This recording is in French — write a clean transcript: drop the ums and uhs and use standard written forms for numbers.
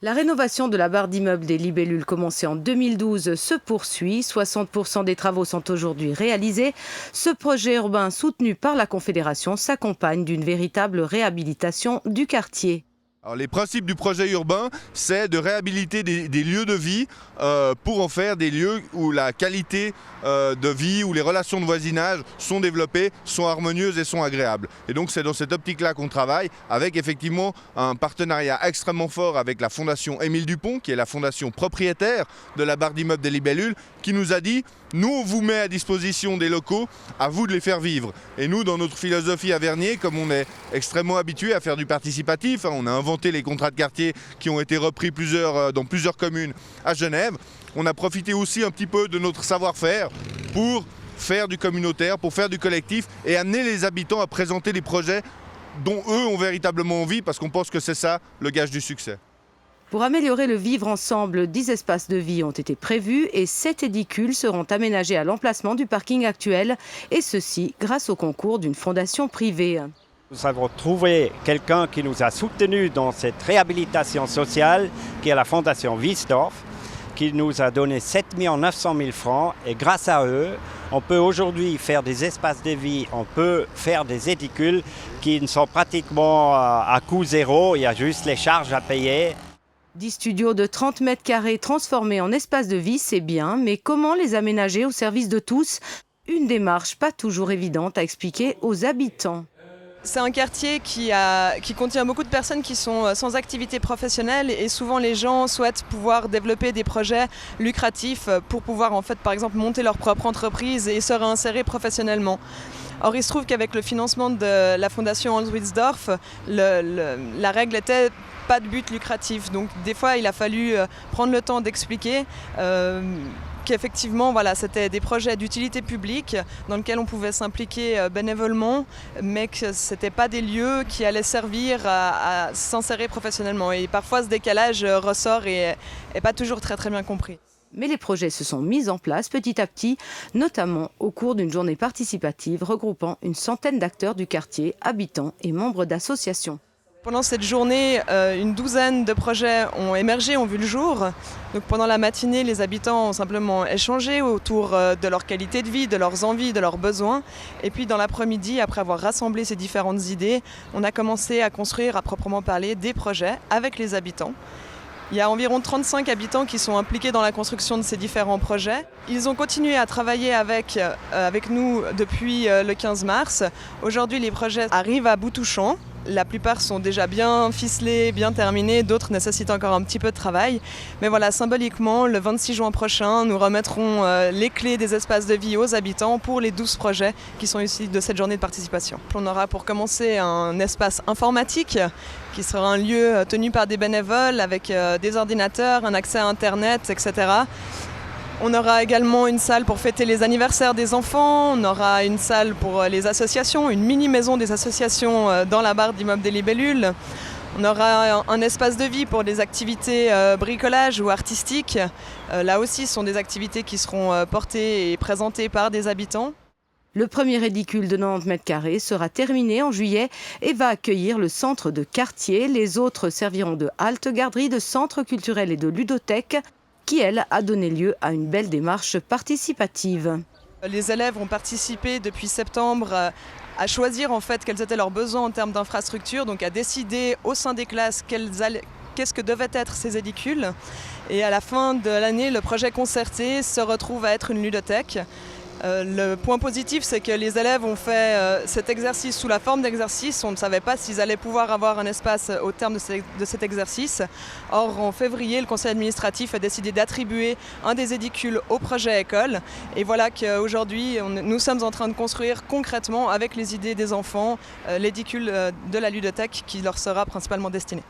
La rénovation de la barre d'immeubles des Libellules commencée en 2012 se poursuit. 60% des travaux sont aujourd'hui réalisés. Ce projet urbain soutenu par la Confédération s'accompagne d'une véritable réhabilitation du quartier. Alors, les principes du projet urbain, c'est de réhabiliter des lieux de vie pour en faire des lieux où la qualité de vie, où les relations de voisinage sont développées, sont harmonieuses et sont agréables. Et donc c'est dans cette optique-là qu'on travaille, avec effectivement un partenariat extrêmement fort avec la fondation Émile Dupont, qui est la fondation propriétaire de la barre d'immeubles des Libellules, qui nous a dit « Nous, on vous met à disposition des locaux, à vous de les faire vivre ». Et nous, dans notre philosophie à Vernier, comme on est extrêmement habitué à faire du participatif, on a inventé les contrats de quartier qui ont été repris dans plusieurs communes à Genève. On a profité aussi un petit peu de notre savoir-faire pour faire du communautaire, pour faire du collectif et amener les habitants à présenter des projets dont eux ont véritablement envie, parce qu'on pense que c'est ça le gage du succès. Pour améliorer le vivre ensemble, 10 espaces de vie ont été prévus et 7 édicules seront aménagés à l'emplacement du parking actuel, et ceci grâce au concours d'une fondation privée. Nous avons trouvé quelqu'un qui nous a soutenus dans cette réhabilitation sociale, qui est la fondation Wiesdorf, qui nous a donné 7 900 000 francs. Et grâce à eux, on peut aujourd'hui faire des espaces de vie, on peut faire des édicules qui ne sont pratiquement à coût zéro, il y a juste les charges à payer. 10 studios de 30 mètres carrés transformés en espaces de vie, c'est bien, mais comment les aménager au service de tous? Une démarche pas toujours évidente à expliquer aux habitants. C'est un quartier qui contient beaucoup de personnes qui sont sans activité professionnelle et souvent les gens souhaitent pouvoir développer des projets lucratifs pour pouvoir par exemple monter leur propre entreprise et se réinsérer professionnellement. Or il se trouve qu'avec le financement de la fondation Hans Wilsdorf, la règle était pas de but lucratif. Donc des fois il a fallu prendre le temps d'expliquer qu'effectivement c'était des projets d'utilité publique dans lesquels on pouvait s'impliquer bénévolement, mais que ce n'étaient pas des lieux qui allaient servir à s'insérer professionnellement. Et parfois ce décalage ressort et n'est pas toujours très bien compris. Mais les projets se sont mis en place petit à petit, notamment au cours d'une journée participative regroupant une centaine d'acteurs du quartier, habitants et membres d'associations. Pendant cette journée, une douzaine de projets ont émergé, ont vu le jour. Donc pendant la matinée, les habitants ont simplement échangé autour de leur qualité de vie, de leurs envies, de leurs besoins. Et puis dans l'après-midi, après avoir rassemblé ces différentes idées, on a commencé à construire, à proprement parler, des projets avec les habitants. Il y a environ 35 habitants qui sont impliqués dans la construction de ces différents projets. Ils ont continué à travailler avec nous depuis le 15 mars. Aujourd'hui, les projets arrivent à bout touchant. La plupart sont déjà bien ficelés, bien terminés, d'autres nécessitent encore un petit peu de travail. Mais voilà, symboliquement, le 26 juin prochain, nous remettrons les clés des espaces de vie aux habitants pour les 12 projets qui sont issus de cette journée de participation. On aura pour commencer un espace informatique qui sera un lieu tenu par des bénévoles avec des ordinateurs, un accès à Internet, etc. On aura également une salle pour fêter les anniversaires des enfants, on aura une salle pour les associations, une mini-maison des associations dans la barre d'immeubles des Libellules. On aura un espace de vie pour des activités bricolage ou artistiques. Là aussi, ce sont des activités qui seront portées et présentées par des habitants. Le premier édicule de 90 mètres carrés sera terminé en juillet et va accueillir le centre de quartier. Les autres serviront de halte garderie, de centre culturel et de ludothèque, qui, elle, a donné lieu à une belle démarche participative. Les élèves ont participé depuis septembre à choisir quels étaient leurs besoins en termes d'infrastructures, donc à décider au sein des classes qu'est-ce que devaient être ces édicules. Et à la fin de l'année, le projet concerté se retrouve à être une ludothèque. Le point positif, c'est que les élèves ont fait cet exercice sous la forme d'exercice. On ne savait pas s'ils allaient pouvoir avoir un espace au terme de cet exercice. Or, en février, le conseil administratif a décidé d'attribuer un des édicules au projet école. Et voilà qu'aujourd'hui, nous sommes en train de construire concrètement, avec les idées des enfants, l'édicule de la ludothèque qui leur sera principalement destiné.